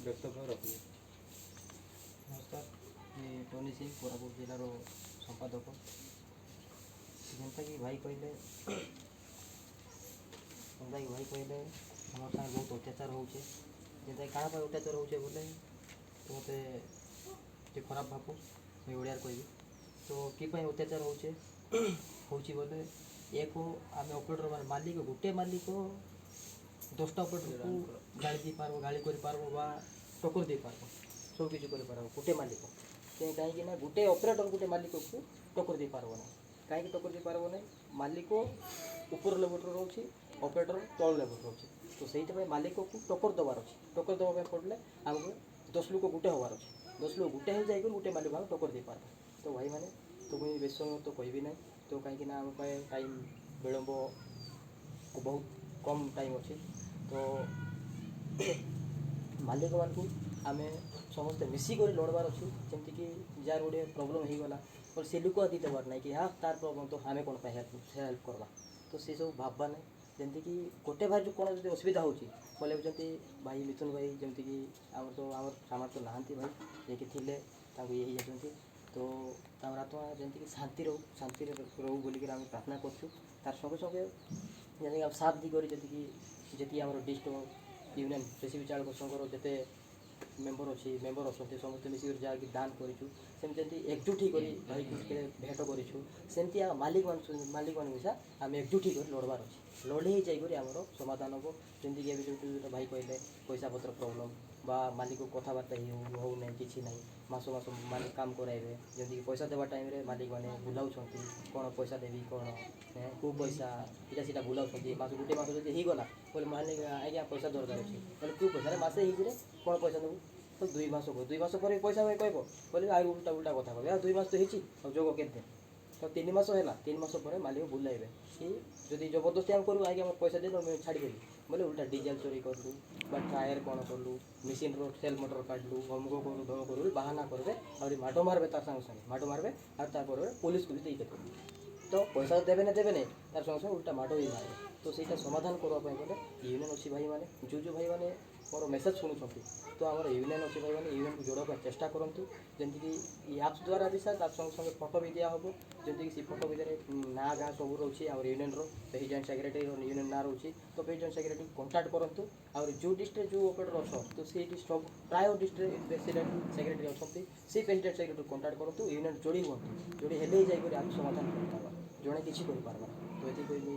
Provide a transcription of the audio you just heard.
ବ୍ୟକ୍ତବ୍ୟ ରଖିବେ। नमस्कार, ये टोनी सिंह कोरापुट जिलार संपादक। जेनता कि भाई कहले आम साथ बहुत अत्याचार होचे। जेनता कि काना अत्याचार होचे बोले तो मत खराब भाव मुझे ओडिया कहबी तो कि अत्याचार होचे होची बोले एक आम ऑपरेटर मान मालिक गोटे मालिक 10टा ऑपरेटर को गाड़ी दी पार्बो गाड़ी कर पार्बो बा टक्कर दे पार्बो सब किसी कर पार्बो गोटे मालिक कहीं गोटे ऑपरेटर गोटे मालिक को टक्कर दे पार्बो ना कहीं टक्कर दे पार्बो ना मालिक ऊपर लेवल रोचे ऑपरेटर तल लेवल रोचे तो सही मालिक को टक्कर देवार अच्छे टक्कर देवा पड़े आमको 10 लोक गोटे हबार अच्छे 10 लोक गोटे जाए गोटे मालिक आम टक्कर दे पार्बो तो भाई मैंने तो मुझे बेस समय तो कहबी ना तो कहीं आम टाइम विलंब बहुत कम टाइम अच्छे तो मालिक मान आम समस्ते मिसिक लड़बार अच्छे जमीक जार गोटे प्रोब्लेम हो गला और से लोक आदि देवार ना कि हाँ तार प्रोब्लेम तो आम कौन हेल्प करवा तो सी सब भावना ना जमीक गोटे भाई जो कौन जो असुविधा हो बोले भाई मिथुन भाई जमीक आम तो आम सामान तो नहांती भाई ये थे ये जाती तो आत्मा जमीक शांति रहू बोलिक आम प्रार्थना करूँ तार संगे संगे जमीक आम साथ दी जी जी आम डिस्ट्रिक्ट यूनियन रेसिपी चालक संघर जिते मेम्बर अच्छी मेम्बर अच्छा समस्त मिसिक जहाँकि दान करमती एकजुट होकर भाई भेट करमती मालिक मान मिसा आम एकजुट होकर लड़बार अच्छे लड़े जाकर आम समाधान हम जमीक जो भाई कहले पैसा पत्र प्रोब्लेम बा मालिक कथबार्ता हो ना कि ना मस मस मालिक काम कराइबे जमीक पैसा देवा टाइम मालिक मैंने बुलाऊँ कौन पैसा देवी कौन कौ पैसा इटा सीटा बुलाऊँ मस गोटे मस जो होगला बोले मालिक आज्ञा पैसा दरकार अच्छे बोले क्यों पैसा मसे ही कौन पैसा देव तो 2 मास को 2 मास पर पैसा भाई कह बोले आ उल्टा उल्टा कथा कह 2 मास तो हो जोग के तो 3 मास है 3 मास पर मालिक बुलाइबे कि जदि जबरदस्ती आम करूँ आगे पैसा दे मुझे छाड़देवी बोले उल्टा डीजेल चोरी करूँ टायर कौन कलु मेसीन सेल मोटर काटलु अमुक करूँ ढम करूँ बाहाना करेंगे और माड़ मारे तार संगे संगे माड़ मारे और पुलिस को भी देते तो पैसा देवे ना तार संगे संगे उल्टा माड़ भी मारे तो सहीटा समाधान करवाई गले यूनियन अच्छी भाई मैंने जो भाई मैंने मोर मेसेज शुणुंट तो आम यूनियन अच्छी भाई मैंने यूनियन को जोड़ा चेष्टा करूँ जमीक एप्स द्वारा भी सर तार संगे संगे फोटो भी दिया हम जमीक सी फोटो भितर ना गाँ सब रोचे आम यूनियन प्रेसिडेंट सेक्रेटरी यूनियन ना रोचे तो प्रेसिडेंट सेक्रेटरी कंटाक्ट करूँ और जो डिस्ट्रिक्ट जो ऑपरेटर अच्छा तो सी सब प्राय डिस्ट्रिक्ट प्रेसिडेंट सेक्रेटरी अच्छा से प्रेसिडेंट सेक्रेटरी कंटाक्ट करूँ यूनियन जोड़ी हूँ जोड़ी हेले जाकर आम समाधान कर जड़े किसी कर पार्बा तो ये